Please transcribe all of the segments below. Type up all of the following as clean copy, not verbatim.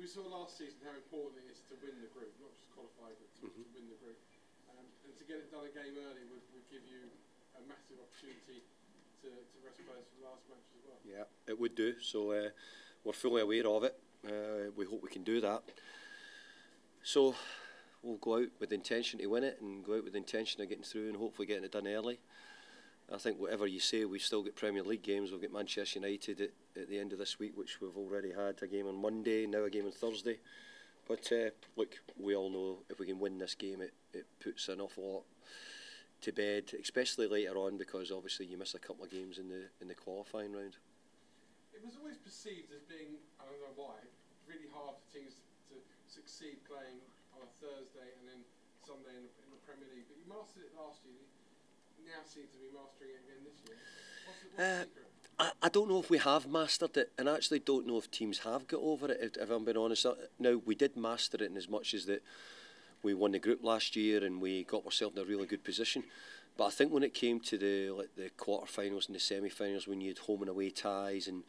we saw last season how important it is to win the group, not just qualify, but to win the group. And to get it done a game early would give you a massive opportunity to rest players for the last match as well. Yeah, it would do. So we're fully aware of it. We hope we can do that. So we'll go out with the intention to win it and go out with the intention of getting through and hopefully getting it done early. I think whatever you say, we've still got Premier League games. We've got Manchester United at the end of this week, which we've already had a game on Monday, now a game on Thursday. But look, we all know if we can win this game, it puts an awful lot to bed, especially later on, because obviously you miss a couple of games in the qualifying round. It was always perceived as being, I don't know why, really hard for teams to succeed playing on a Thursday and then Sunday in the Premier League. But you mastered it last year. Now seem to be mastering it again this year. What's the secret? I don't know if we have mastered it, and I actually don't know if teams have got over it, if I'm being honest. Now, we did master it in as much as that we won the group last year and we got ourselves in a really good position. But I think when it came to the quarter-finals and the semi-finals, when you had home and away ties and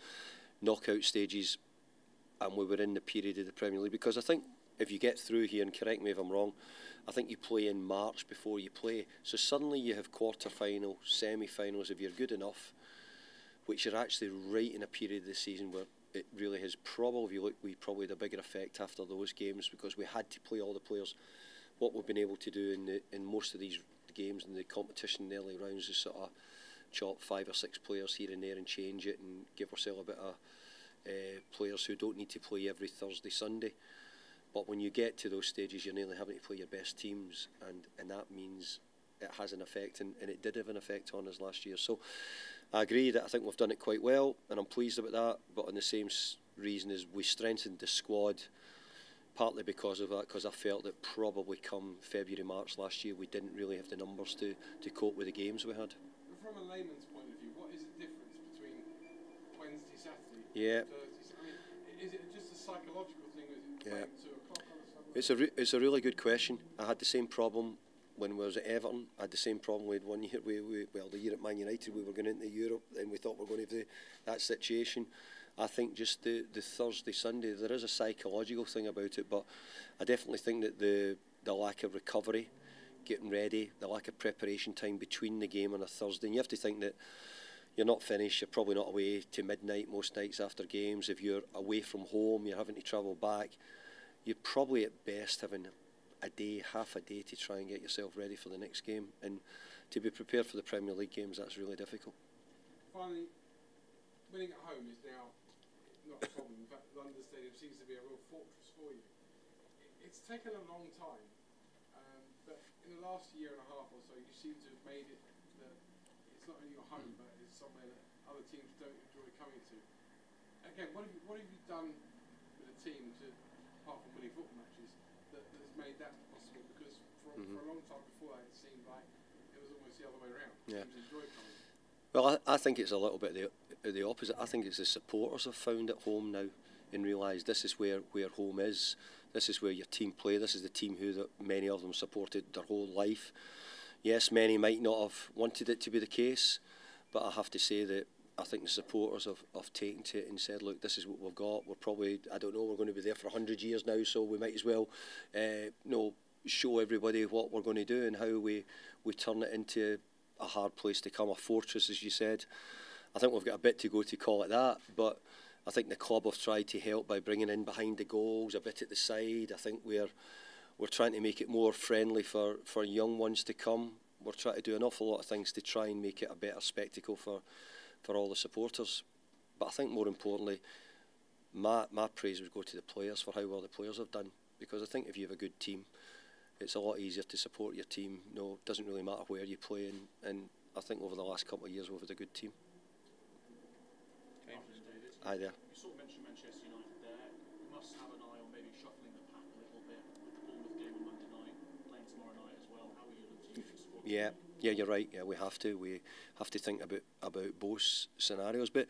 knockout stages, and we were in the period of the Premier League, because I think if you get through here, and correct me if I'm wrong, I think you play in March before you play. So suddenly you have quarter-final, semi-finals if you're good enough, which are actually right in a period of the season where it really has probably, if you look, we probably had a bigger effect after those games because we had to play all the players. What we've been able to do in most of these games in the competition in the early rounds is sort of chop 5 or 6 players here and there and change it and give ourselves a bit of players who don't need to play every Thursday, Sunday. But when you get to those stages, you're nearly having to play your best teams, and that means it has an effect, and it did have an effect on us last year. So I agree that I think we've done it quite well, and I'm pleased about that. But on the same reason as we strengthened the squad, partly because of that, because I felt that probably come February, March last year, we didn't really have the numbers to cope with the games we had. From a layman's point of view, what is the difference between Wednesday, Saturday, yeah. Thursday? I mean, is it just a psychological thing? Is it yeah. 2 o'clock on a Sunday? It's a really good question. I had the same problem when we was at Everton. I had the same problem with one year. Well, the year at Man United, we were going into Europe and we thought we were going to have that situation. I think just the Thursday, Sunday, there is a psychological thing about it, but I definitely think that the lack of recovery, getting ready, the lack of preparation time between the game on a Thursday, and you have to think that you're not finished, you're probably not away to midnight most nights after games. If you're away from home, you're having to travel back, you're probably at best having a day, half a day to try and get yourself ready for the next game. And to be prepared for the Premier League games, that's really difficult. Finally, winning at home is now not a problem. In fact, London Stadium seems to be a real fortress for you. It's taken a long time, but in the last year and a half or so, you seem to have made it that it's not only your home, but it's somewhere that other teams don't enjoy coming to. Again, what have you done with the team to, apart from winning football matches, that has made that possible? Because for a long time before that, it seemed like it was almost the other way around. Yeah. Teams enjoy coming. Well, I think it's a little bit the opposite. I think it's the supporters have found at home now and realised this is where home is. This is where your team play. This is the team that many of them supported their whole life. Yes, many might not have wanted it to be the case, but I have to say that I think the supporters have taken to it and said, look, this is what we've got. We're probably, I don't know, we're going to be there for 100 years now, so we might as well show everybody what we're going to do and how we turn it into a hard place to come, a fortress, as you said. I think we've got a bit to go to call it that, but I think the club have tried to help by bringing in behind the goals, a bit at the side. I think we're trying to make it more friendly for young ones to come. We're trying to do an awful lot of things to try and make it a better spectacle for all the supporters. But I think more importantly, my praise would go to the players for how well the players have done, because I think if you have a good team, it's a lot easier to support your team. No, it doesn't really matter where you play, and I think over the last couple of years we've had a good team. Okay. Hi there. You sort of mentioned Manchester United there. You must have an eye on maybe shuffling the pack a little bit with the Bournemouth game on Monday night, playing tomorrow night as well. How are you looking to support? Yeah, you're right. Yeah, we have to. We have to think about both scenarios. But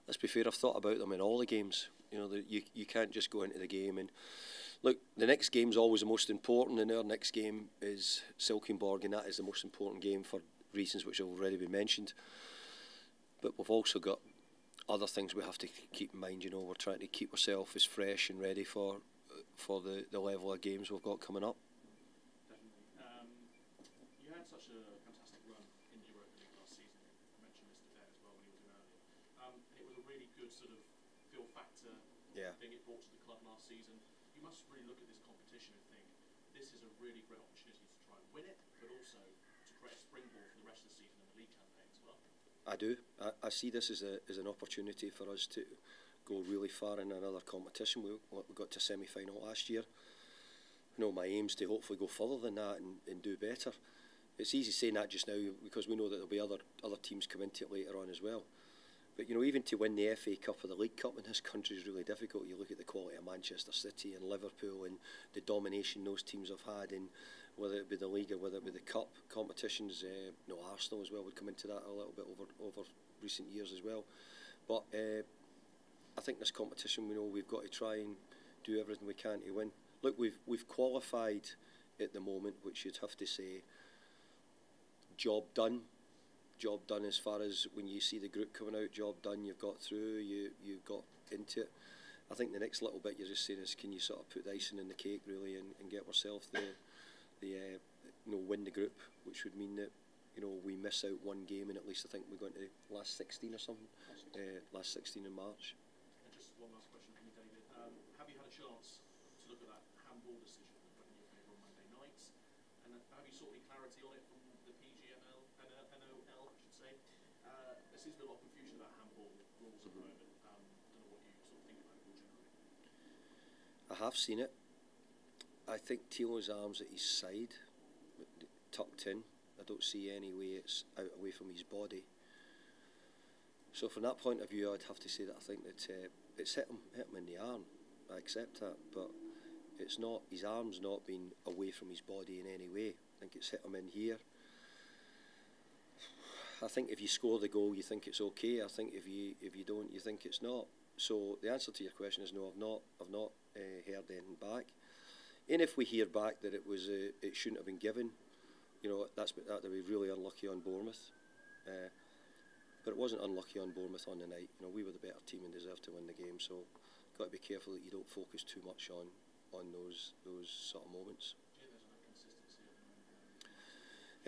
let's be fair, I've thought about them in all the games. You know, you can't just go into the game and look. The next game's always the most important, and our next game is Silkeborg, and that is the most important game for reasons which have already been mentioned. But we've also got other things we have to keep in mind. You know, we're trying to keep ourselves as fresh and ready for the level of games we've got coming up. Definitely. You had such a fantastic run in the Europa League last season. I mentioned this to Ben as well when he was in earlier. And it was a really good sort of feel factor being it brought to the club last season. You must really look at this competition and think this is a really great opportunity to try and win it, but also to create a springboard for the rest of the season and the league campaign as well. I do. I see this as an opportunity for us to go really far in another competition. We got to semi-final last year. You know, my aim's to hopefully go further than that and do better. It's easy saying that just now because we know that there'll be other teams come into it later on as well. But you know, even to win the FA Cup or the League Cup in this country is really difficult. You look at the quality of Manchester City and Liverpool and the domination those teams have had, in whether it be the league or whether it be the cup competitions. Arsenal as well would come into that a little bit over recent years as well. But I think this competition, we know we've got to try and do everything we can to win. Look, we've qualified at the moment, which you'd have to say, job done. Job done as far as when you see the group coming out, job done, you've got through, you got into it. I think the next little bit you're just saying is, can you sort of put the icing in the cake really and get ourselves win the group, which would mean that, you know, we miss out one game and at least I think we go into last 16 or something, last 16 in March. And just one last question from you, David. Have you had a chance to look at that handball decision that went in your favour on Monday night? And have you sought any clarity on it from the PGML, NOL, I should say? There seems to be a lot of confusion about handball rules at the moment. I don't know what you sort of think about it more generally. I have seen it. I think Thiel's arm's at his side, tucked in. I don't see any way it's out away from his body. So from that point of view, I'd have to say that I think that it's hit him in the arm. I accept that, but it's not. His arm's not been away from his body in any way. I think it's hit him in here. I think if you score the goal, you think it's okay. I think if you don't, you think it's not. So the answer to your question is no. I've not heard anything back. And if we hear back that it shouldn't have been given, you know, that'd be really unlucky on Bournemouth. But it wasn't unlucky on Bournemouth on the night. You know, we were the better team and deserved to win the game. So, got to be careful that you don't focus too much on those sort of moments. Do you think there's enough consistency at the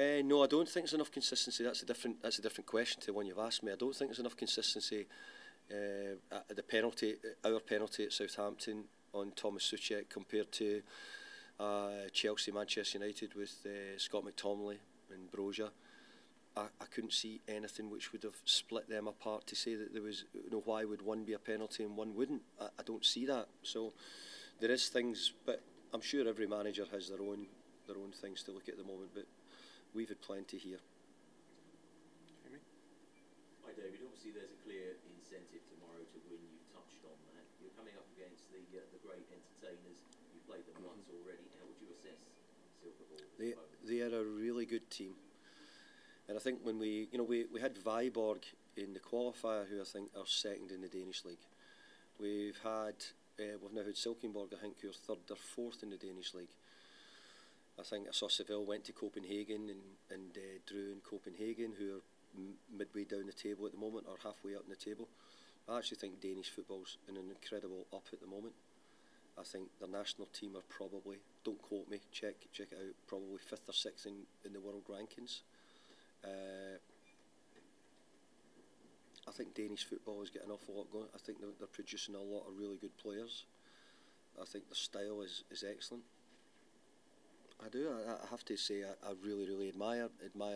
moment? No, I don't think there's enough consistency. That's a different question to the one you've asked me. I don't think there's enough consistency. At our penalty at Southampton on Thomas Souček compared to Chelsea, Manchester United with Scott McTominay and Broja. I couldn't see anything which would have split them apart to say that there was, you know, why would one be a penalty and one wouldn't. I don't see that. So there is things, but I'm sure every manager has their own things to look at the moment. But we've had plenty here. Hi David, obviously there's a clear incentive tomorrow to win. You've touched on that. You're coming up against the great entertainers. You've played them once already. How would you assess Silkeborg? They are a really good team. And I think when we had Viborg in the qualifier, who I think are second in the Danish league. We've now had Silkeborg, I think, who are third or fourth in the Danish league. I think I saw Seville went to Copenhagen and drew in Copenhagen, who are midway down the table at the moment, or halfway up in the table. I actually think Danish football's in an incredible up at the moment. I think the national team are probably, don't quote me, check it out, probably 5th or 6th in the world rankings. I think Danish football has got an awful lot going. I think they're producing a lot of really good players. I think the style is excellent. I do. I have to say I really, really admire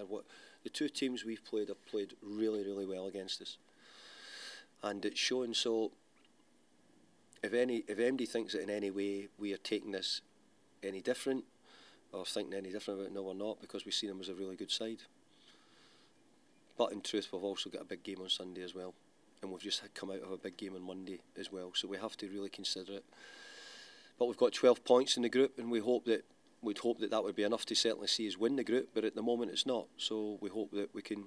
what the two teams we've played have played really, really well against us, and it's shown. So if anybody thinks that in any way we are taking this any different or thinking any different about it, no, we're not, because we see them as a really good side. But in truth, we've also got a big game on Sunday as well, and we've just come out of a big game on Monday as well. So we have to really consider it. But we've got 12 points in the group, and we'd hope that would be enough to certainly see us win the group. But at the moment, it's not. So we hope that we can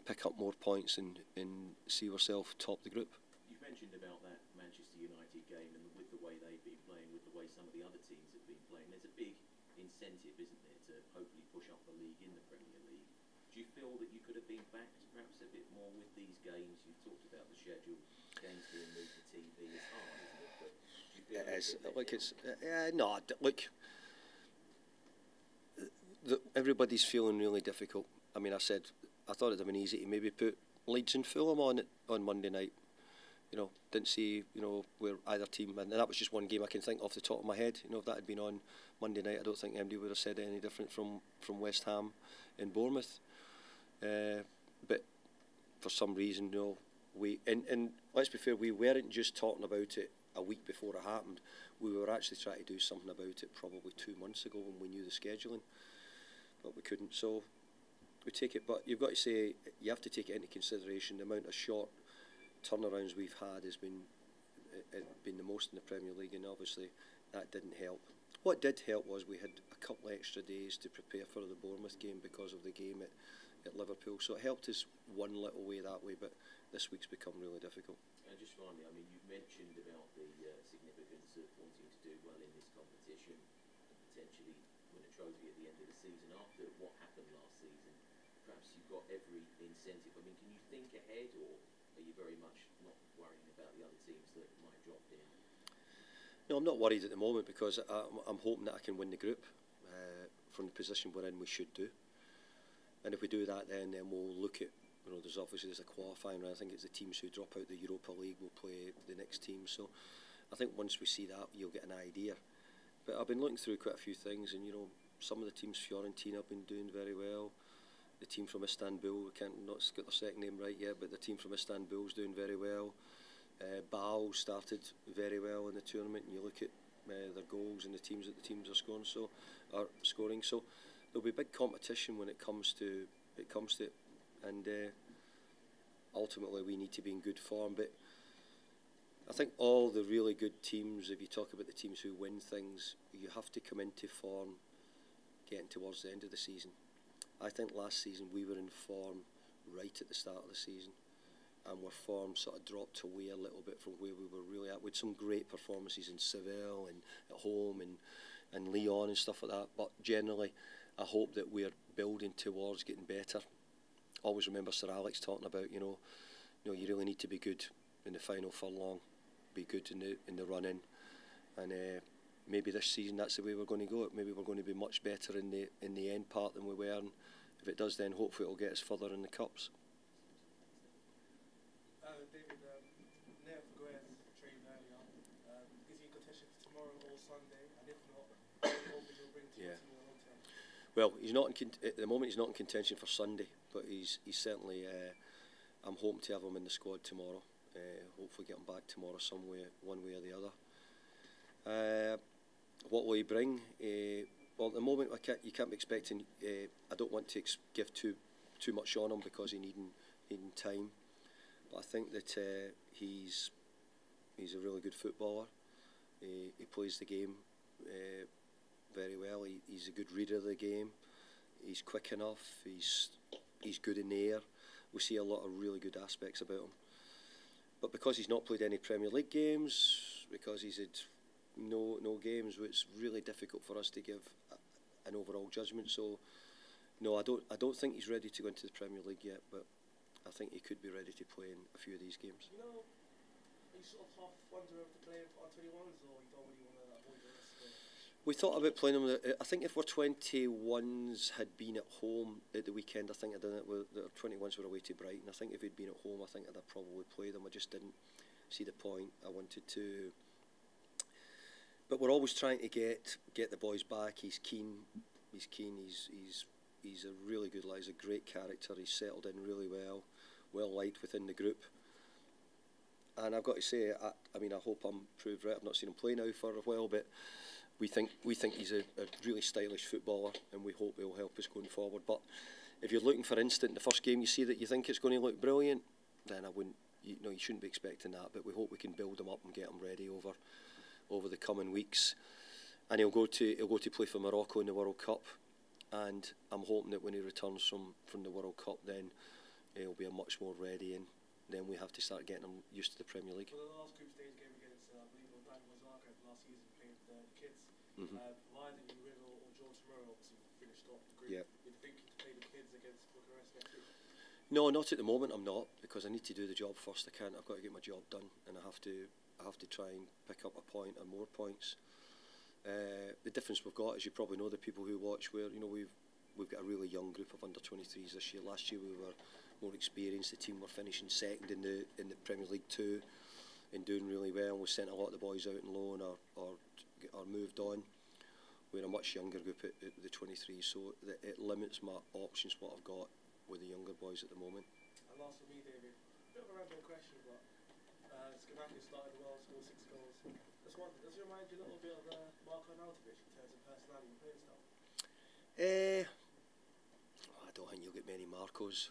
pick up more points and see ourselves top the group. You've mentioned about that Manchester United game, and with the way they've been playing, with the way some of the other teams have been playing, there's a big incentive, isn't there, to hopefully push up the league in the Premier League. Do you feel that you could have been backed perhaps a bit more with these games? You've talked about the schedule, games being moved to TV. It's hard, isn't it? But do you feel It is. Look, down? it's no. Look, everybody's feeling really difficult. I mean, I thought it'd have been easy to maybe put Leeds and Fulham on Monday night. You know, didn't see, you know, where either team, and that was just one game I can think off the top of my head. You know, if that had been on Monday night, I don't think anybody would have said any different from West Ham and Bournemouth. But for some reason, you know, and let's be fair, we weren't just talking about it a week before it happened. We were actually trying to do something about it probably 2 months ago when we knew the scheduling, but we couldn't. So we take it, but you've got to say, you have to take it into consideration. The amount of short turnarounds we've had has been the most in the Premier League, and obviously that didn't help. What did help was we had a couple of extra days to prepare for the Bournemouth game because of the game at Liverpool, so it helped us one little way that way, but this week's become really difficult. And just finally, I mean, you've mentioned about the significance of wanting to do well in this competition and potentially win a trophy at the end of the season. After what happened last season, perhaps you've got every incentive. I mean, can you think ahead, or are you very much not worrying about the other teams that might drop down? No, I'm not worried at the moment because I'm hoping that I can win the group from the position we're in. We should do, and if we do that, then we'll look at, you know, there's a qualifying round. I think it's the teams who drop out the Europa League will play the next team. So I think once we see that, you'll get an idea. But I've been looking through quite a few things, and you know, some of the teams, Fiorentina, have been doing very well. The team from Istanbul, we can't not get their second name right yet, but the team from Istanbul is doing very well. Bâle started very well in the tournament, and you look at their goals and the teams that the teams are scoring. So there'll be big competition when it comes to it, and ultimately we need to be in good form. But I think all the really good teams, if you talk about the teams who win things, you have to come into form getting towards the end of the season. I think last season we were in form right at the start of the season, and our form sort of dropped away a little bit from where we were really at. We had some great performances in Seville and at home and Lyon and stuff like that, but generally I hope that we're building towards getting better. Always remember Sir Alex talking about, you know, you really need to be good in the final furlong, be good in the run in, and maybe this season that's the way we're going to go. Maybe we're going to be much better in the end part than we were, and if it does, then hopefully it'll get us further in the cups. David, Nev Guez trained earlier. Is he in contention for tomorrow or Sunday? And if not, what would you bring to the team in the long term? Well, he's not at the moment. He's not in contention for Sunday, but he's certainly. I'm hoping to have him in the squad tomorrow. Hopefully, get him back tomorrow some way, one way or the other. What will he bring? Well, at the moment, you can't be expecting. I don't want to give too much on him because he's needing time. But I think that he's a really good footballer. He plays the game very well. He's a good reader of the game. He's quick enough. He's good in the air. We see a lot of really good aspects about him. But because he's not played any Premier League games, because he's had no games, it's really difficult for us to give an overall judgment. So, no, I don't think he's ready to go into the Premier League yet, but I think he could be ready to play in a few of these games. You know, are you sort of half wondering if to play for R21s, or you don't really want to avoid the risk? We thought about playing them. I think if our 21s had been at home at the weekend, I think I'd done it. The 21s were away to Brighton. I think if he'd been at home, I think I'd have probably played them. I just didn't see the point. I wanted to. But we're always trying to get the boys back. He's keen. He's a really good lad. He's a great character. He's settled in really well liked within the group. And I've got to say, I mean, I hope I'm proved right. I've not seen him play now for a while, but we think he's a really stylish footballer, and we hope he'll help us going forward. But if you're looking for instant, the first game you see that you think it's going to look brilliant, then I wouldn't. You shouldn't be expecting that. But we hope we can build him up and get him ready over the coming weeks. And he'll go to play for Morocco in the World Cup, and I'm hoping that when he returns from the World Cup, then he'll be much more ready, and then we have to start getting him used to the Premier League. For the last group stage game against, I believe it was David Moyes last season, playing the kids. Why didn't you Riddle or George Romero, obviously finished off the group. Yeah. You're thinking to play the kids against Bucharest next week? No, not at the moment. I'm not, because I need to do the job first. I've got to get my job done, and I have to try and pick up a point or more points. The difference we've got, as you probably know, the people who watch, we've got a really young group of under 23s this year. Last year we were more experienced. The team were finishing second in the Premier League 2 and doing really well. We sent a lot of the boys out on loan or moved on. We're a much younger group at the 23s, so it limits my options what I've got with the younger boys at the moment. And last for me, David, a bit of a random question, but Silkeborg started well, scored 6 goals. Just wonder, does it remind you a little bit of Marko Arnautovic in terms of personality and playing style? I don't think you'll get many Marcos.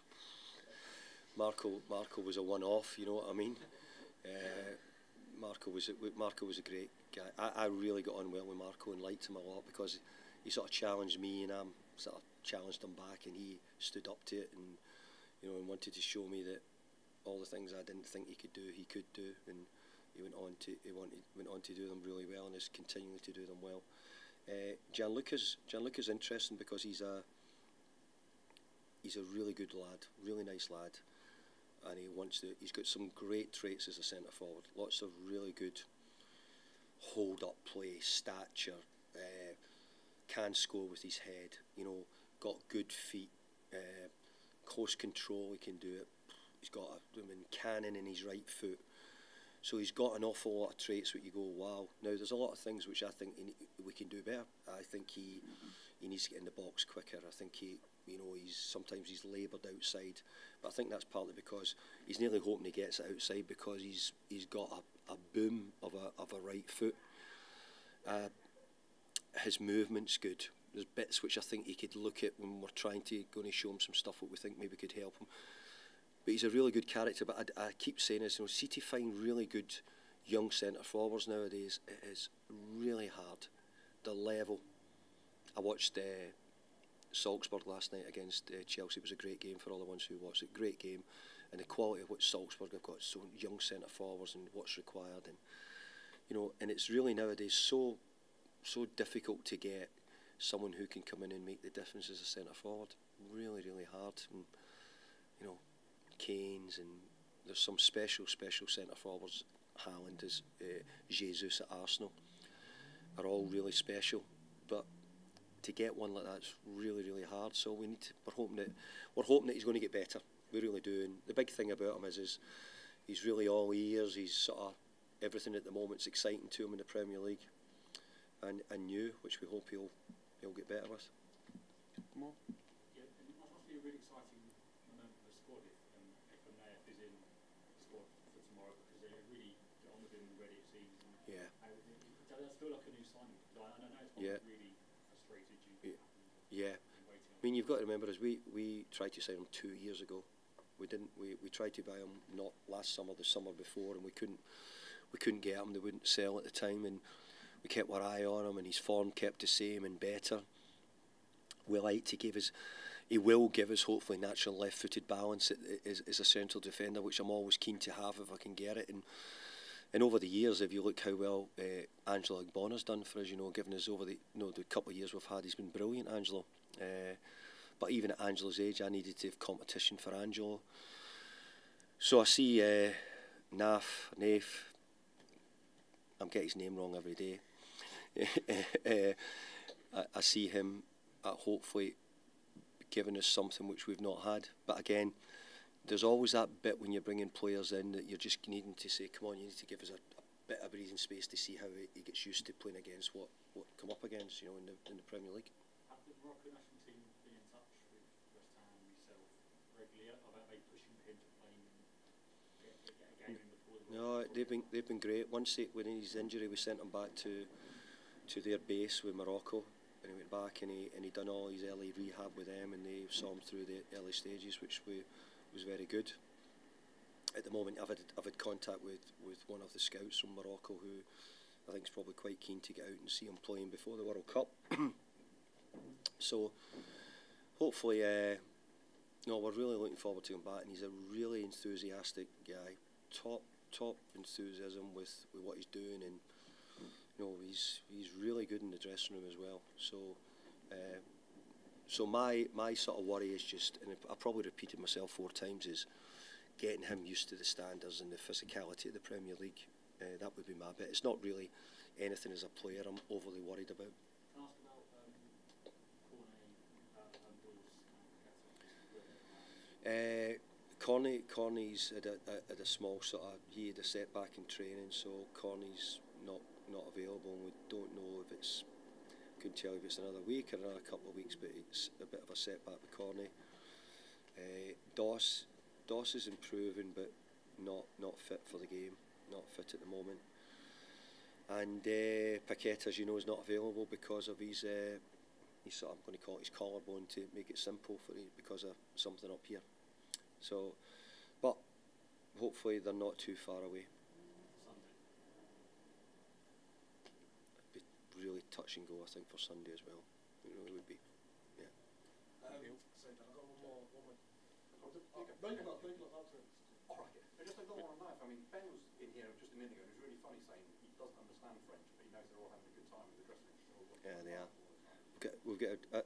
Marco was a one-off, you know what I mean. Marco was a great guy. I really got on well with Marco and liked him a lot because he sort of challenged me and I sort of challenged him back, and he stood up to it and and wanted to show me that all the things I didn't think he could do, and he went on to do them really well and is continuing to do them well. Gianluca's interesting because he's a really good lad, really nice lad, and he's got some great traits as a centre forward. Lots of really good hold up play, stature, can score with his head, got good feet, close control, he can do it. He's got a cannon in his right foot. So he's got an awful lot of traits where you go, wow. Now there's a lot of things which I think we can do better. I think he needs to get in the box quicker. I think sometimes he's laboured outside, but I think that's partly because he's nearly hoping he gets it outside because he's got a boom of a right foot. His movement's good. There's bits which I think he could look at when we're trying to show him some stuff that we think maybe could help him. But he's a really good character. But I keep saying this, see, to find really good young centre forwards nowadays, it is really hard. The level. I watched Silkeborg last night against Chelsea. It was a great game for all the ones who watched it. Great game, and the quality of what Silkeborg have got, so young centre forwards and what's required, and and it's really nowadays so difficult to get someone who can come in and make the difference as a centre forward. Really, really hard. And Kane's, and there's some special centre forwards. Haaland is Jesus at Arsenal are all really special, but to get one like that's really, really hard. So we're hoping that he's going to get better. We really do. And the big thing about him is he's really all ears. He's sort of everything at the moment's exciting to him in the Premier League, and new, which we hope he'll get better with. More? Yeah, it must be a really exciting moment for the squad if Naif is in the squad for tomorrow, because they really get on with him already, it seems. Yeah. Does that feel like a new signing? I know it's not really frustrated you. Yeah. I mean, you've got to remember, as we tried to sign him 2 years ago. We didn't. We tried to buy him not last summer, the summer before, and we couldn't get him. They wouldn't sell at the time, and we kept our eye on him, and his form kept the same and better. We like to he will give us hopefully natural left-footed balance as a central defender, which I'm always keen to have if I can get it. And over the years, if you look how well Angelo Agbonna's done for us, given us over the couple of years we've had, he's been brilliant, Angelo. But even at Angelo's age, I needed to have competition for Angelo. So I see Naif, I'm getting his name wrong every day. I see him hopefully giving us something which we've not had. But again, there's always that bit when you're bringing players in that you're just needing to say, come on, you need to give us a bit of breathing space to see how he gets used to playing against what come up against, in the Premier League. Have the Morocco national team been in touch with West Ham and yourself regularly about maybe pushing him to play and get a game in before the World Cup? No, they've been great. Once when his injury, we sent him back to their base with Morocco, and he went back and he done all his early rehab with them, and they saw him through the early stages, which was very good. At the moment, I've had contact with one of the scouts from Morocco, who I think is probably quite keen to get out and see him playing before the World Cup. So hopefully, we're really looking forward to him back, and he's a really enthusiastic guy, top enthusiasm with what he's doing, and he's really good in the dressing room as well. So So my sort of worry is just, and I probably repeated myself 4 times, is getting him used to the standards and the physicality of the Premier League. That would be my bit. It's not really anything as a player I'm overly worried about. Can I ask about Corney and Corney's had a small sort of, he had a setback in training, so Corney's not available, and we don't know if it's, couldn't tell you if it's another week or another couple of weeks, but it's a bit of a setback with Corney. Doss is improving, but not fit for the game, not fit at the moment. And Paqueta, as you know, is not available because of his sort of, I'm going to call it his collarbone, to make it simple for him, because of something up here. So, but hopefully they're not too far away. It'd be really touch and go, I think, for Sunday as well. It really would be. Yeah. Sorry, I've got one more. All right. Just another one on that. I mean, Ben was in here just a minute ago, and it was really funny saying he doesn't understand French, but he knows they're all having a good time in the dressing room. Yeah, they are.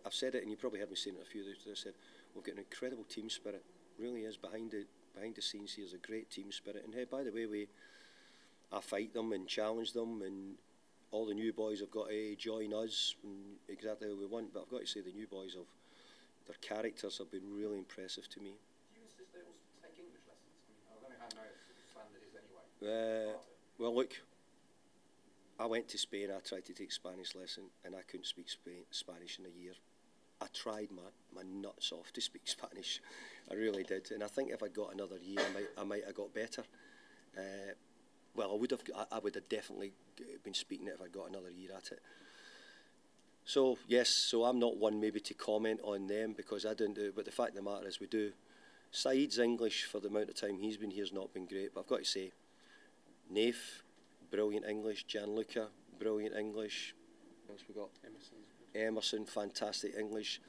I've said it, and you probably heard me saying it a few days ago. I said we've got an incredible team spirit. Really is behind the scenes. Here's a great team spirit. And hey, by the way, I fight them and challenge them, and all the new boys have got to join us and exactly how we want. But I've got to say, the new boys their characters have been really impressive to me. Do you insist they all take English lessons? I don't know how standard is anyway. Well, look, I went to Spain. I tried to take Spanish lesson, and I couldn't speak Spanish in a year. I tried my nuts off to speak Spanish. I really did, and I think if I'd got another year, I might have got better. Well, I would have definitely been speaking it if I'd got another year at it. So yes, so I'm not one maybe to comment on them because I didn't do it, but the fact of the matter is we do. Saeed's English for the amount of time he's been here has not been great, but I've got to say, Naif, brilliant English. Gianluca, brilliant English. What else we got? Emerson, fantastic English.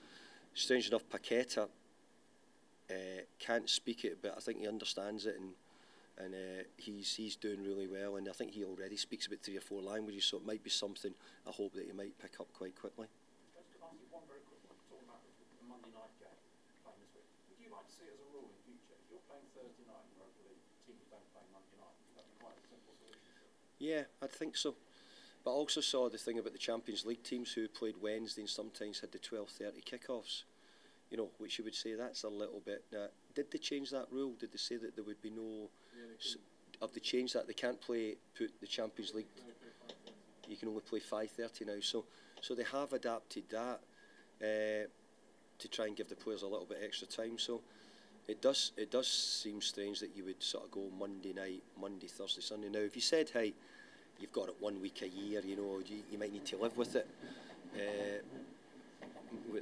Strange enough, Paqueta can't speak it, but I think he understands it, and he's doing really well. And I think he already speaks about 3 or 4 languages, so it might be something I hope that he might pick up quite quickly. Just to ask you one very quick one, talking about the Monday night game playing this week. Would you like to see it as a rule in future? If you're playing Thursday night in Europa League, teams don't play Monday night. Would that be quite a simple solution? Yeah, I think so. But I also saw the thing about the Champions League teams who played Wednesday and sometimes had the 12:30 kickoffs. You know, which you would say that's a little bit. Did they change that rule? Did they say that there would be no? Have they changed that? They can't put the Champions League. You can only play 5:30 now. So they have adapted that to try and give the players a little bit extra time. So it does seem strange that you would sort of go Monday night, Monday, Thursday, Sunday. Now, if you said, hey, you've got it 1 week a year, you know, you might need to live with it.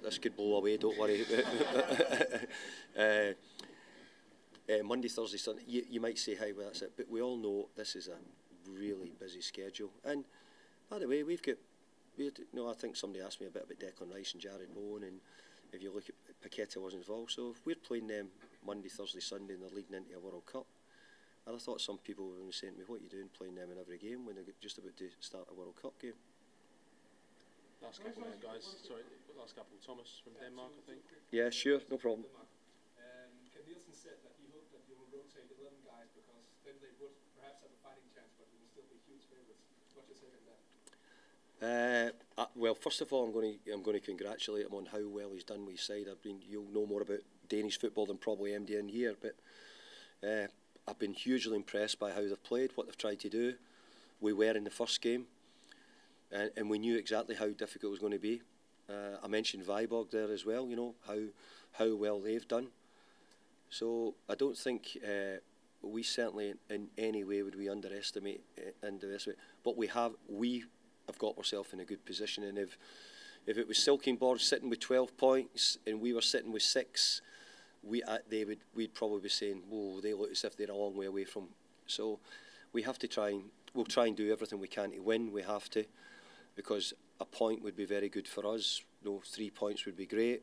This could blow away, don't worry. Monday, Thursday, Sunday, you might say, hey, well, that's it. But we all know this is a really busy schedule. And by the way, I think somebody asked me a bit about Declan Rice and Jared Bowen, and if you look at Paqueta wasn't involved. So if we're playing them Monday, Thursday, Sunday, and they're leading into a World Cup, and I thought some people were saying to me, what are you doing playing them in every game when they're just about to start a World Cup game? Last couple there, guys. Sorry, last couple. Thomas from Denmark, I think. Yeah, sure, no problem. Ken Nielsen said that he hoped that you will rotate 11 guys because then they would perhaps have a fighting chance, but it will still be huge favourites. What do you say on that? Well, first of all, I'm going to congratulate him on how well he's done with his side. You'll know more about Danish football than probably MD in here, but I've been hugely impressed by how they've played, what they've tried to do. We were in the first game. And we knew exactly how difficult it was going to be. I mentioned Viborg there as well, you know, how well they've done. So I don't think we certainly in any way would we underestimate. But we have got ourselves in a good position. And if it was Silkeborg sitting with 12 points and we were sitting with 6, we'd probably be saying, whoa, they look as if they're a long way away from. So we have to we'll try and do everything we can to win. We have to. Because a point would be very good for us. 3 points would be great,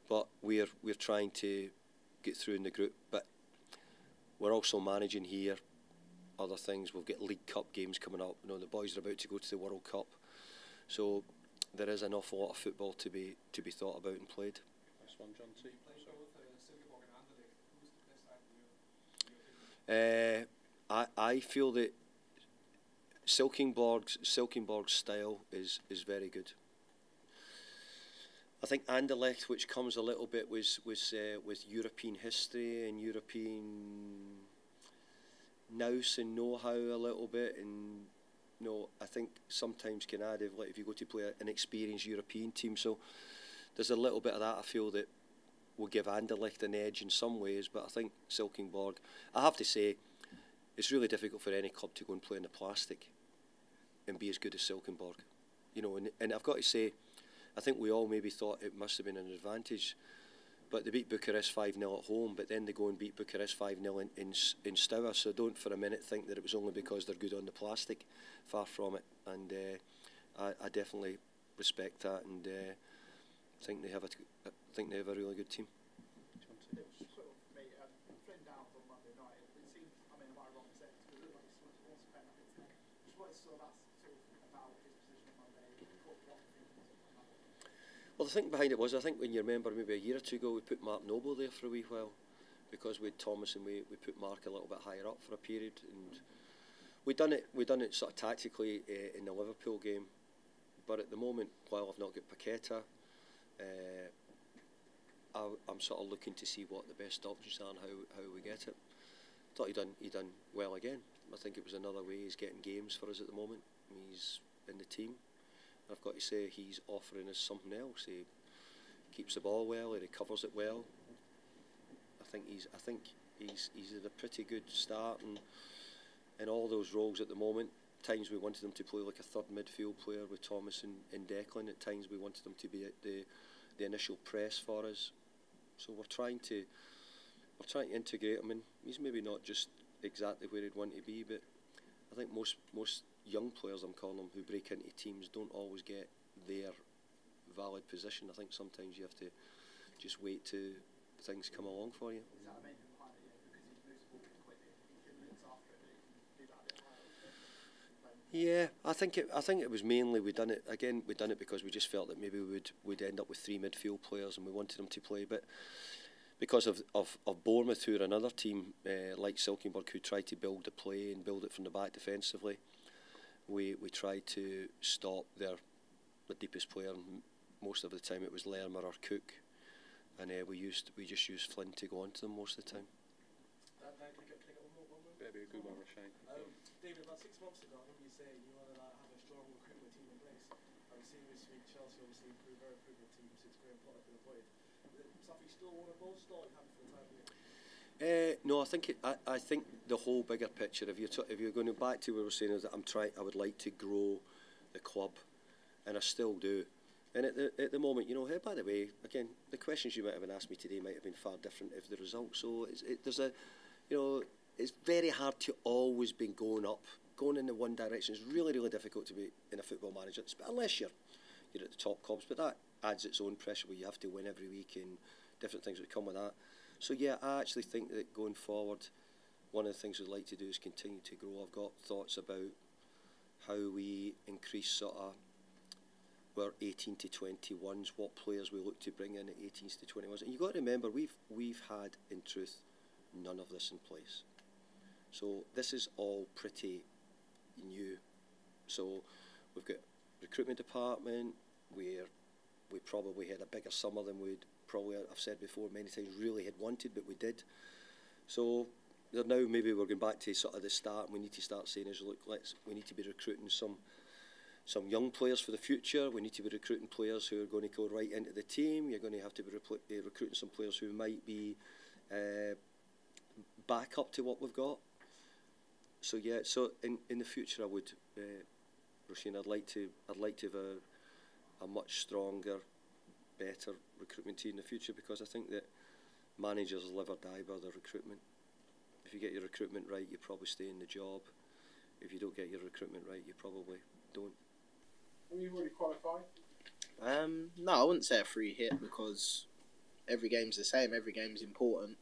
but we're trying to get through in the group. But we're also managing here other things. We've got League Cup games coming up. You know, the boys are about to go to the World Cup, so there is an awful lot of football to be thought about and played. Last one, John T. I feel that Silkeborg's style is very good. I think Anderlecht, which comes a little bit with European history and European nous and know-how a little bit, and I think sometimes can add if you go to play an experienced European team. So there's a little bit of that I feel that will give Anderlecht an edge in some ways, but I think Silkeborg, I have to say, it's really difficult for any club to go and play in the plastic and be as good as Silkeborg. And I've got to say, I think we all maybe thought it must have been an advantage, but they beat Bucharest 5-0 at home, but then they go and beat Bucharest 5-0 in Stour, so don't for a minute think that it was only because they're good on the plastic. Far from it, and I definitely respect that, and think they have a really good team. Well, the thing behind it was, I think when you remember maybe a year or two ago, we put Mark Noble there for a wee while, because we had Thomas and we put Mark a little bit higher up for a period, and we done it sort of tactically in the Liverpool game, but at the moment, while I've not got Paqueta, I'm sort of looking to see what the best options are and how we get it. Thought he done well again. I think it was another way he's getting games for us at the moment. He's in the team. I've got to say he's offering us something else. He keeps the ball well. He recovers it well. I think he's at a pretty good start and in all those roles at the moment. At times we wanted him to play like a third midfield player with Thomas and Declan. At times we wanted him to be at the initial press for us. So we're trying to integrate him, and he's maybe not just exactly where he'd want to be, but I think most young players, I'm calling them, who break into teams don't always get their valid position. I think sometimes you have to just wait till things come along for you. Is that a main part of it? Because he moves the ball pretty quickly, he can look after it, but he can do that a bit higher. Yeah, I think it was mainly we done it because we just felt that maybe we'd end up with three midfield players and we wanted them to play, but because of Bournemouth, who are another team like Silkeborg, who tried to build the play and build it from the back defensively, we tried to stop the deepest player. Most of the time it was Lerma or Cook, and we just used Flynn to go on to them most of the time. Maybe a good one, Shane. David, about 6 months ago, I remember you saying you want to have a strong recruitment team in place. I'm seeing this week Chelsea obviously improved very improved team since Graham Potter been appointed. Is it something you still want to bolster, or are you happy for the time being? No, I think the whole bigger picture. If you're going back to what we were saying, is that I would like to grow the club, and I still do. And at the moment, hey, by the way, again, the questions you might have been asked me today might have been far different if the results. So it's very hard to always be going in the one direction. It's really, really difficult to be in a football manager, unless you're at the top clubs. But that adds its own pressure where you have to win every week and different things that come with that. So yeah, I actually think that going forward, one of the things we'd like to do is continue to grow. I've got thoughts about how we increase sort of our 18 to 21s, what players we look to bring in at 18s to 21s. And you've got to remember, we've had, in truth, none of this in place. So this is all pretty new. So we've got recruitment department where we probably had a bigger summer than we'd probably, I've said before many times, really had wanted, but we did. So now maybe we're going back to sort of the start, and we need to start saying is, look, we need to be recruiting some young players for the future. We need to be recruiting players who are going to go right into the team. You're going to have to be recruiting some players who might be back up to what we've got. So yeah, so in the future, I would, Roisin, I'd like to have a much stronger, better recruitment team in the future, because I think that managers live or die by their recruitment. If you get your recruitment right, you probably stay in the job. If you don't get your recruitment right, you probably don't. Have you already qualified? No, I wouldn't say a free hit, because every game's the same. Every game's important.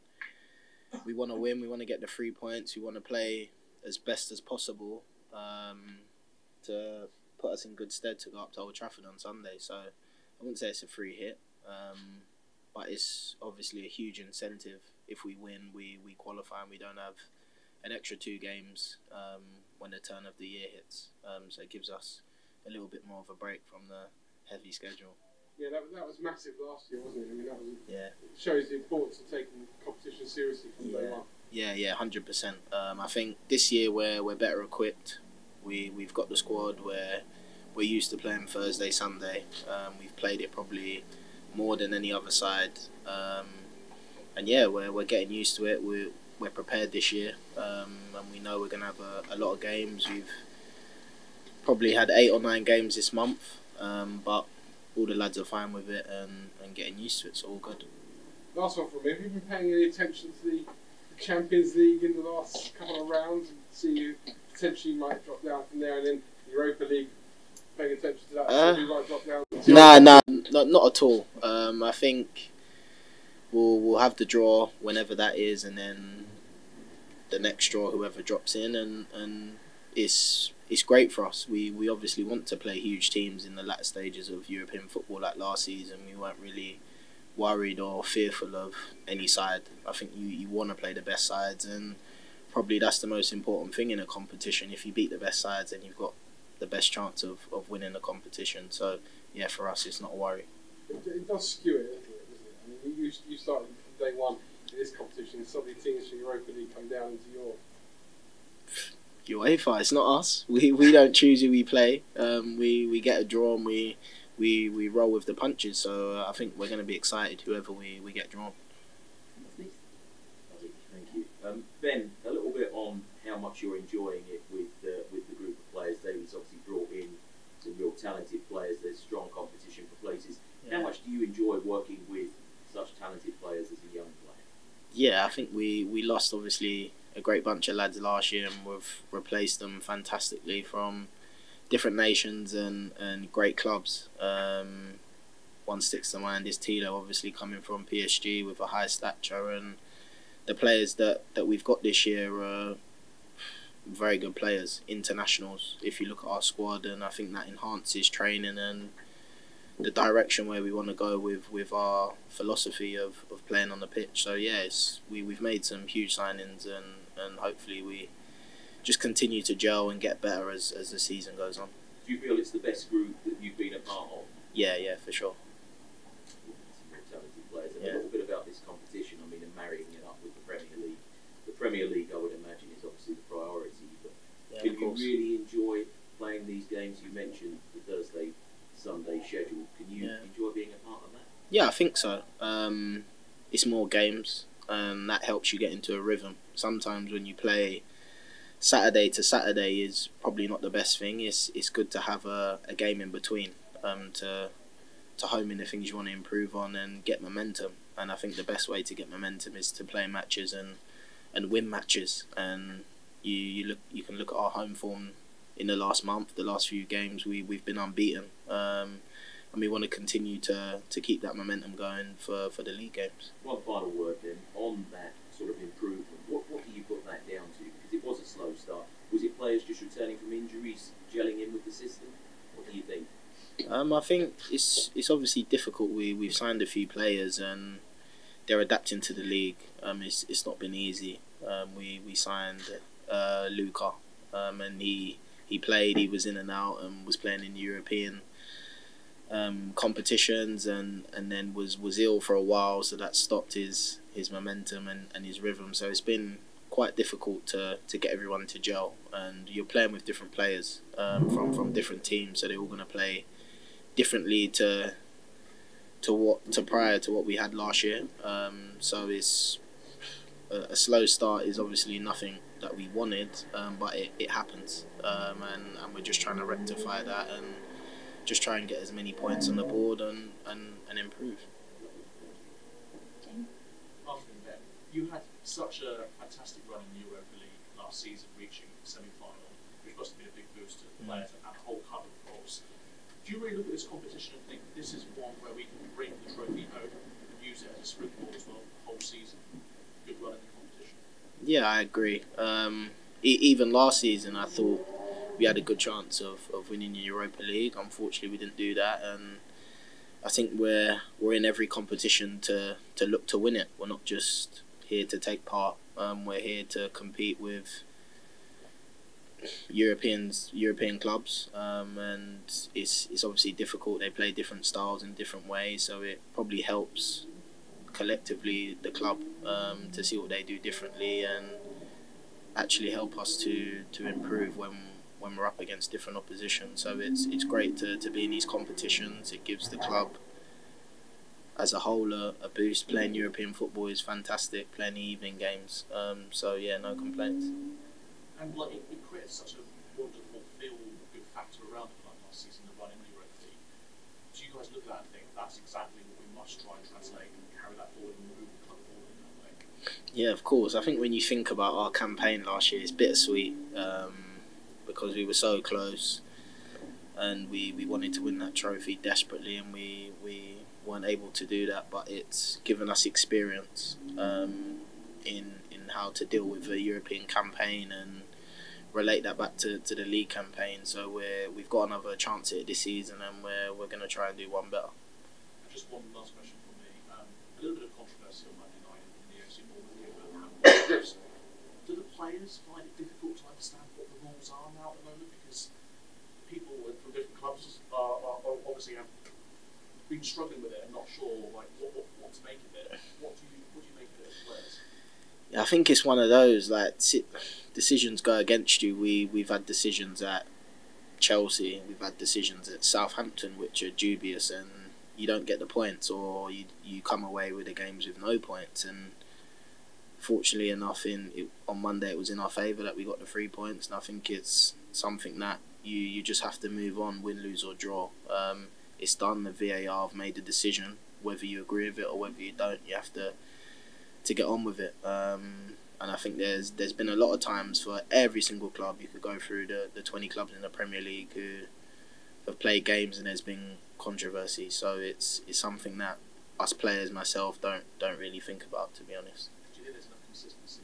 We want to win. We want to get the 3 points. We want to play as best as possible to put us in good stead to go up to Old Trafford on Sunday. So I wouldn't say it's a free hit, but it's obviously a huge incentive. If we win, we qualify and we don't have an extra 2 games when the turn of the year hits. So it gives us a little bit more of a break from the heavy schedule. Yeah, that was massive last year, wasn't it? I mean, that was yeah. It shows the importance of taking competition seriously from day one. Yeah, 100%. I think this year we're better equipped. We've got the squad where we're used to playing Thursday, Sunday. We've played it probably more than any other side, and yeah, we're getting used to it. We're prepared this year, and we know we're gonna have a lot of games. We've probably had 8 or 9 games this month, but all the lads are fine with it and getting used to it. So all good. Last one from me. Have you been paying any attention to the Champions League in the last couple of rounds? And see you potentially might drop down from there, and then Europa League. Paying attention to that, so you might drop down. Not at all. I think we'll have the draw whenever that is, and then the next draw, whoever drops in, and it's great for us. We obviously want to play huge teams in the latter stages of European football. Like last season, we weren't really worried or fearful of any side. I think you want to play the best sides, and probably that's the most important thing in a competition. If you beat the best sides, then you've got the best chance of winning the competition. So yeah, for us it's not a worry. It does skew it, doesn't it? I mean, you started from day one in this competition, and suddenly teams from Europa League come down into your UEFA. It's not us. We don't choose who we play. We get a draw and we roll with the punches. So I think we're going to be excited whoever we get drawn. Thank you. Ben, a little bit on how much you're enjoying it with the group of players. David's obviously brought in some real talented players. There's strong competition for places. Yeah. How much do you enjoy working with such talented players as a young player? Yeah, I think we lost obviously a great bunch of lads last year, and we've replaced them fantastically from different nations and great clubs. One sticks to mind is Tilo, obviously coming from PSG with a high stature, and the players that we've got this year are very good players, internationals. If you look at our squad, and I think that enhances training and the direction where we want to go with our philosophy of playing on the pitch. So yeah, we've made some huge signings, and hopefully we just continue to gel and get better as the season goes on. Do you feel it's the best group that you've been a part of? Yeah, for sure. Some talented players. And a little bit about this competition. I mean, and marrying it up with the Premier League. The Premier League, I would imagine, is obviously the priority. But can you really enjoy playing these games? You mentioned the Thursday, Sunday schedule. Can you enjoy being a part of that? Yeah, I think so. It's more games, and that helps you get into a rhythm. Sometimes when you play Saturday to Saturday is probably not the best thing. It's good to have a game in between to home in the things you want to improve on and get momentum. And I think the best way to get momentum is to play matches and win matches. And you can look at our home form in the last month, the last few games we've been unbeaten, and we want to continue to keep that momentum going for the league games. One final word then on that sort of improvement. What do you put that down to? Because it was a slow start. Was it players just returning from injuries, gelling in with the system? What do you think? I think it's obviously difficult. We've signed a few players and they're adapting to the league. It's not been easy. We signed Luca, and he played. He was in and out and was playing in European competitions, and then was ill for a while, so that stopped his momentum and his rhythm. So it's been quite difficult to get everyone to gel, and you're playing with different players from different teams, so they're all going to play differently to prior to what we had last year. So it's a slow start is obviously nothing that we wanted, but it happens, and we're just trying to rectify that and just try and get as many points on the board and improve. After that, you had such a fantastic run in the Europa League last season, reaching the semi-final, which must have been a big boost to the players and the whole club, of course. Do you really look at this competition and think this is one where we can bring the trophy home and use it as a springboard as well the whole season? Good run in the competition. Yeah, I agree. Even last season, I thought we had a good chance of winning the Europa League. Unfortunately, we didn't do that, and I think we're in every competition to look to win it. We're not just here to take part. We're here to compete with European clubs, and it's obviously difficult. They play different styles in different ways, so it probably helps collectively the club to see what they do differently and actually help us to improve when we're up against different opposition. So it's great to be in these competitions. It gives the club as a whole a boost. Playing European football is fantastic, playing the evening games. So yeah, no complaints. And like it created such a wonderful feel-good factor around the club last season, the run in the Europa League. Do you guys look at that and think that's exactly what we must try and translate and carry that forward and move the club forward in that way? Yeah, of course. I think when you think about our campaign last year, it's bittersweet because we were so close and we wanted to win that trophy desperately, and we weren't able to do that. But it's given us experience in how to deal with a European campaign and relate that back to the league campaign. So we've got another chance at it this season, and we're going to try and do one better. Just one last question from me. A little bit of controversy on Monday night in the AFC Bournemouth game about handballs. Do the players find it difficult to understand what the rules are now at the moment? Because people from different clubs are obviously have been struggling with it and not sure like what to make of it. What do you make of it as players? Yeah, I think it's one of those like decisions go against you. We've had decisions at Chelsea, we've had decisions at Southampton which are dubious, and you don't get the points, or you come away with the games with no points. And fortunately enough, on Monday it was in our favour that we got the 3 points, and I think it's something that you just have to move on, win, lose or draw. It's done. The VAR have made a decision. Whether you agree with it or whether you don't, you have to get on with it. And I think there's been a lot of times for every single club. You could go through the 20 clubs in the Premier League who have played games and there's been controversy. So it's something that us players, myself, don't really think about, to be honest. Do you think there's enough consistency?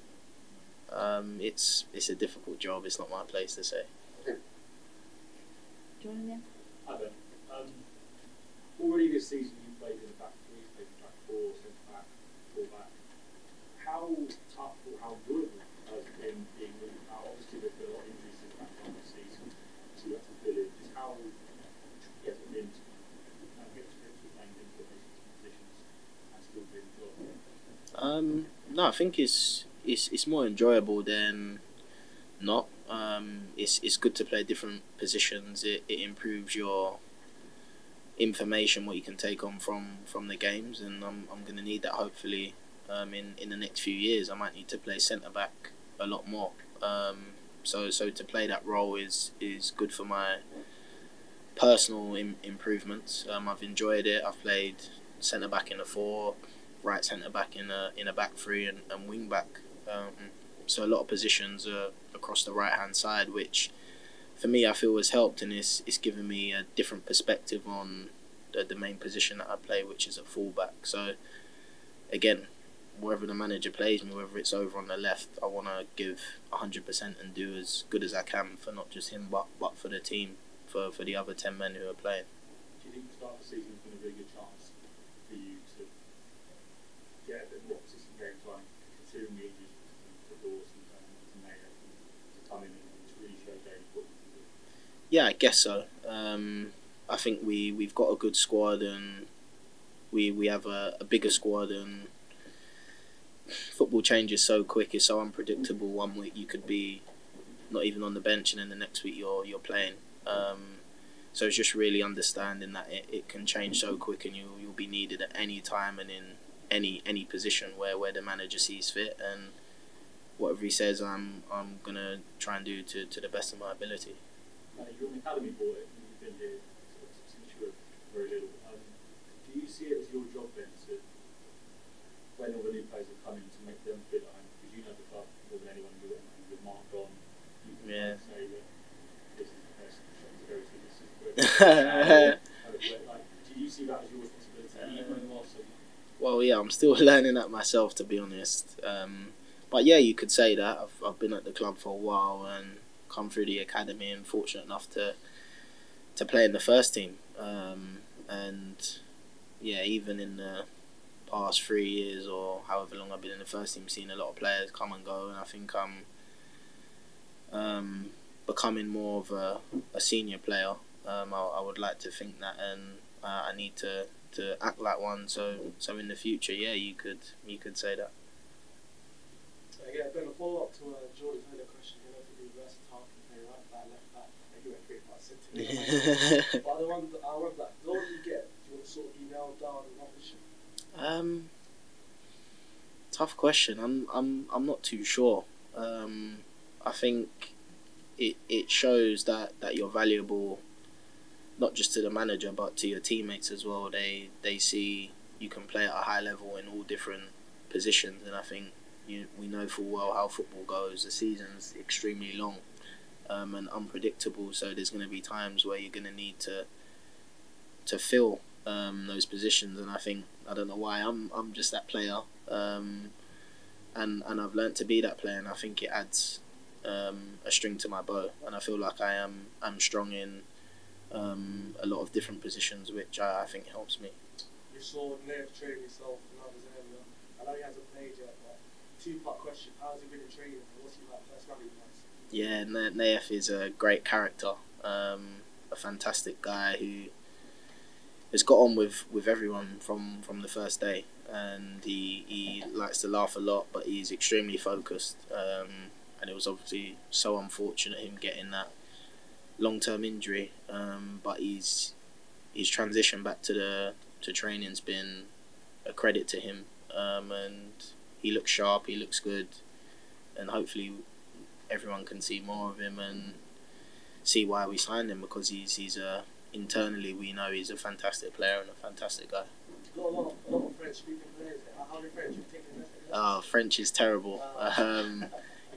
It's a difficult job. It's not my place to say. Julian? Hi Ben. Already this season you played in the back three, played in the back four, centre back, full back. How tough or how enjoyable has it been being moved out? Obviously there's been a lot of injuries since back on this season, so you have to fill in. Just how has it been to get to grips with playing different positions and still be enjoyable? No, I think it's more enjoyable than not. It's good to play different positions. It improves your information, what you can take on from the games, and I'm going to need that hopefully in the next few years. I might need to play centre back a lot more. So to play that role is good for my personal improvements. I've enjoyed it. I've played centre back in a 4, right centre back in a back 3, and wing back. So a lot of positions across the right hand side, which for me I feel has helped, and it's given me a different perspective on the main position that I play, which is a full back. So again, wherever the manager plays me, whether it's over on the left, I want to give 100% and do as good as I can for not just him but for the team, for the other 10 men who are playing. Do you think the start of the season has been a really good chance for you to get a bit more consistent game time, considering the injuries for Dawson and Mayo, to come in and to really show David what you can do? Yeah, I guess so. I think we've got a good squad, and we have a bigger squad, and football changes so quick, it's so unpredictable. One week you could be not even on the bench, and then the next week you're playing. So it's just really understanding that it can change so quick, and you'll be needed at any time and in any position where the manager sees fit. And whatever he says, I'm gonna try and do to the best of my ability. You're an academy boy, and you've been here since you were very little. Do you see it as your job then to, when all the new players have come in, to make them feel at home? Because you know the club more than anyone do it, and with Mark on, you can say that this is the best shop to go to, this is good. Do you see that as your responsibility, even whilst? Well, yeah, I'm still learning that myself, to be honest. But yeah, you could say that. I've been at the club for a while and come through the academy and fortunate enough to play in the first team. And yeah, even in the past 3 years or however long I've been in the first team, seen a lot of players come and go, and I think I'm becoming more of a senior player. I would like to think that, and I need to act like one. So in the future, yeah, you could say that. Yeah, a bit of a follow-up to Jordan's earlier question. You know, to be versatile, can play right back, left back, anywhere pretty much. But I wonder that, the older you get, do you want to sort of be nailed down in one position? Tough question. I'm not too sure. I think it shows that you're valuable, not just to the manager but to your teammates as well. They see you can play at a high level in all different positions, and I think we know full well how football goes. The season's extremely long and unpredictable, so there's going to be times where you're going to need to fill those positions, and I think, I don't know why, I'm just that player, and I've learnt to be that player, and I think it adds a string to my bow, and I feel like I'm strong in a lot of different positions, which I think helps me. You saw Naif train yourself when I was earlier. I know he hasn't played yet, but two-part question: how's he been in training? What's he like personality-wise? Yeah, Naif is a great character, a fantastic guy who has got on with everyone from the first day, and he likes to laugh a lot, but he's extremely focused. And it was obviously so unfortunate him getting that long-term injury, but his transition back to training's been a credit to him, and he looks sharp, he looks good, and hopefully everyone can see more of him and see why we signed him, because he's internally we know he's a fantastic player and a fantastic guy. Got a lot of French-speaking players. How are your French? You taking lessons? Oh, French is terrible.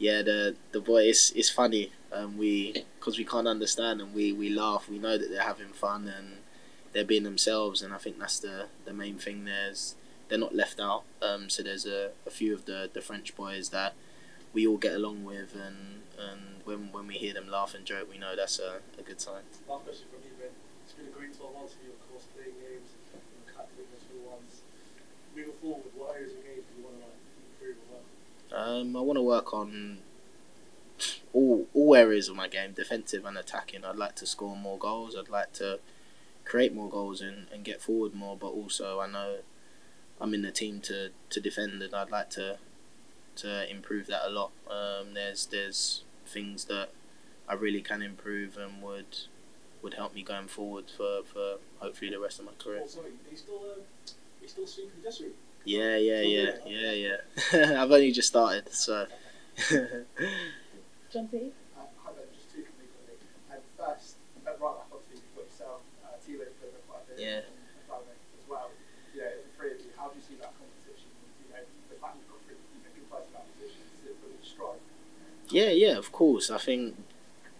Yeah, the boy, it's funny. Because we can't understand them, we laugh. We know that they're having fun and they're being themselves, and I think that's the main thing. They're not left out. So there's a few of the French boys that we all get along with, and when we hear them laugh and joke, we know that's a good sign. Last question from you, Ben. It's been a great 12 months for you, of course, playing games, captaining the two ones. Moving forward, what areas of games do you want to improve or work on? I want to work on all areas of my game, defensive and attacking. I'd like to score more goals. I'd like to create more goals and get forward more. But also, I know I'm in the team to defend, and I'd like to improve that a lot. There's things that I really can improve and would help me going forward for hopefully the rest of my career. Oh, sorry, are you still sweeping the district? Yeah. I've only just started, so. John P. Hi there, just two from me quickly. First, right back obviously you've got yourself, Thibaut played quite a bit, Yeah. and Fabio as well. You know, the three of you, how do you see that competition? You know, the fact you've got three good players in that position, is it really strong? Yeah, of course. I think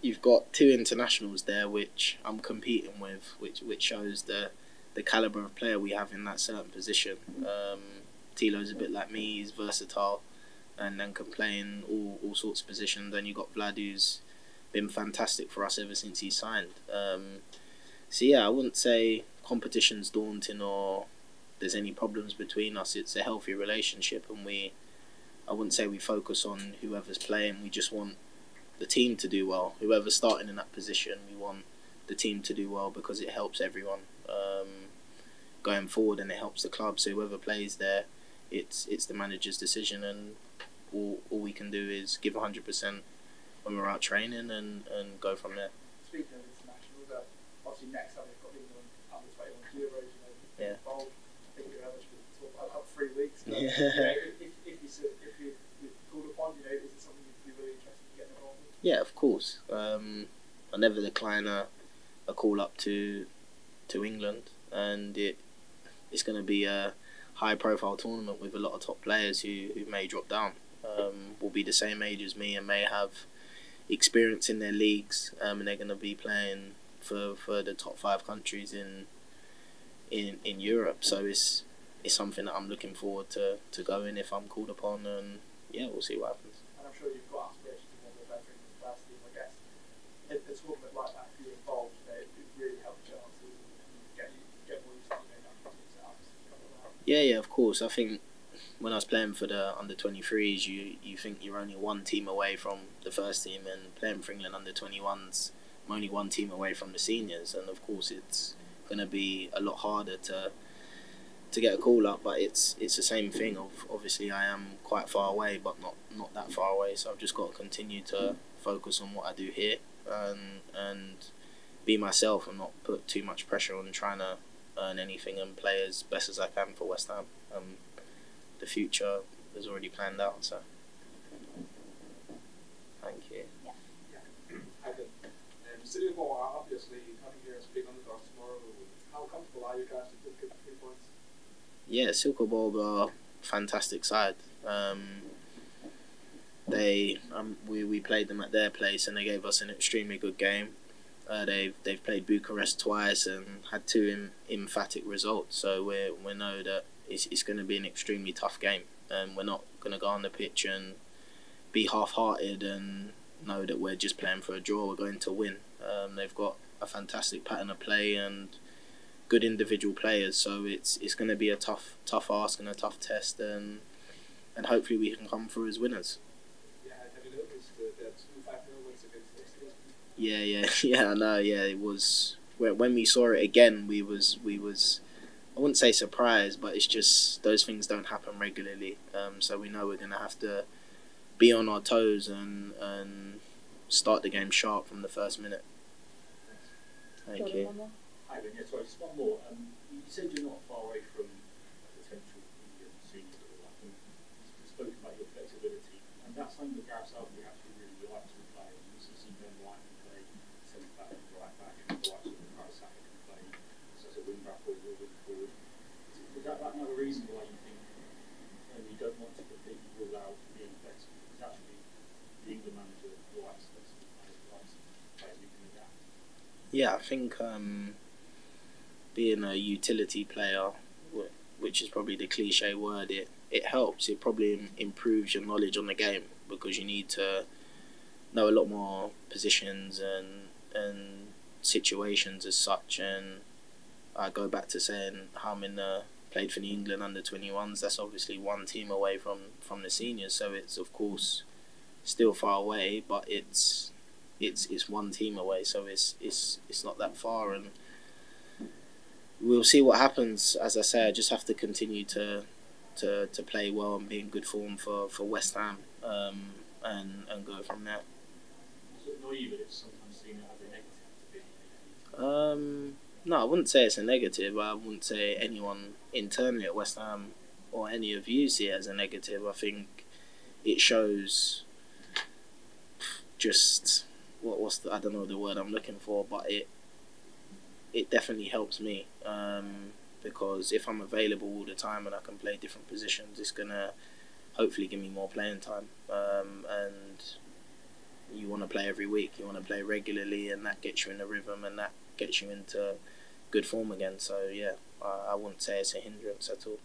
you've got two internationals there, which I'm competing with, which shows the calibre of player we have in that certain position. Thilo's a bit like me, he's versatile and then can play in all sorts of positions. Then you've got Vlad, who's been fantastic for us ever since he signed. So yeah, I wouldn't say competition's daunting or there's any problems between us. It's a healthy relationship, and I wouldn't say we focus on whoever's playing. We just want the team to do well. Whoever's starting in that position, we want the team to do well, because it helps everyone going forward, and it helps the club. So whoever plays there, it's the manager's decision, and all we can do is give 100% when we're out training and go from there. Speaking of internationals, obviously next time we've got England under 21 Euros, you know, Yeah. involved. I think you're eligible to talk about 3 weeks. But, Yeah. you know, if you're called upon, you know, is it something you'd be really interested in getting involved with? Yeah, of course. I never decline a call up to England, and it's going to be a high profile tournament with a lot of top players who may drop down. Will be the same age as me and may have experience in their leagues, and they're going to be playing for the top 5 countries in Europe. So it's something that I'm looking forward to going if I'm called upon, and yeah, we'll see what happens. And I'm sure you've got aspirations to go to the first team, I guess. Yeah, of course. I think when I was playing for the under-23s, you think you're only one team away from the first team, and playing for England under-21s, I'm only one team away from the seniors, and of course it's going to be a lot harder to get a call up, but it's the same thing. Obviously I am quite far away, but not that far away, so I've just got to continue to focus on what I do here and be myself and not put too much pressure on trying to earn anything and play as best as I can for West Ham. The future is already planned out, so thank you. Silkeborg are obviously coming here as big underdogs tomorrow. How comfortable are you guys to get the 3 points? Yeah, Silkeborg are a fantastic side. We played them at their place and they gave us an extremely good game. They've played Bucharest twice and had 2 emphatic results, so we know that it's going to be an extremely tough game, and we're not going to go on the pitch and be half-hearted and know that we're just playing for a draw. We're going to win. They've got a fantastic pattern of play and good individual players, so it's going to be a tough ask and a tough test, and hopefully we can come through as winners. Have you noticed that 2 5-0 wins against Leicester? Yeah, I know. Yeah, it was when we saw it again. We was I wouldn't say surprised, but it's just those things don't happen regularly. So we know we're gonna have to be on our toes and start the game sharp from the first minute. Thank you. Hi, Ben. Yeah, sorry, just one more. You said you're not far away from potential Indian seniors or that. You spoke about your flexibility, and that's something that Gareth Southgate actually really likes to play. You see Ben White can play centre back and right back, and the likes of Gareth Southgate can play as a wing back or a wing forward. Is that another reason why you think you don't want to completely rule out being flexible? Because actually, the England manager likes flexible players, likes players who can adapt. Yeah, I think being a utility player, which is probably the cliche word, it helps. It probably improves your knowledge on the game because you need to know a lot more positions and situations as such. And I go back to saying how I'm played for the England under-21s. That's obviously one team away from the seniors, so it's of course still far away, but it's one team away, so it's not that far, and we'll see what happens. As I say, I just have to continue to play well and be in good form for West Ham, and go from there. Does it annoy you that it's sometimes seen as a negative? No, I wouldn't say it's a negative. I wouldn't say anyone internally at West Ham or any of you see it as a negative. I think it shows just I don't know the word I'm looking for, but it definitely helps me, because if I'm available all the time and I can play different positions, it's gonna hopefully give me more playing time, and you want to play every week, you want to play regularly, and that gets you in a rhythm and that gets you into good form again. So yeah, I wouldn't say it's a hindrance at all.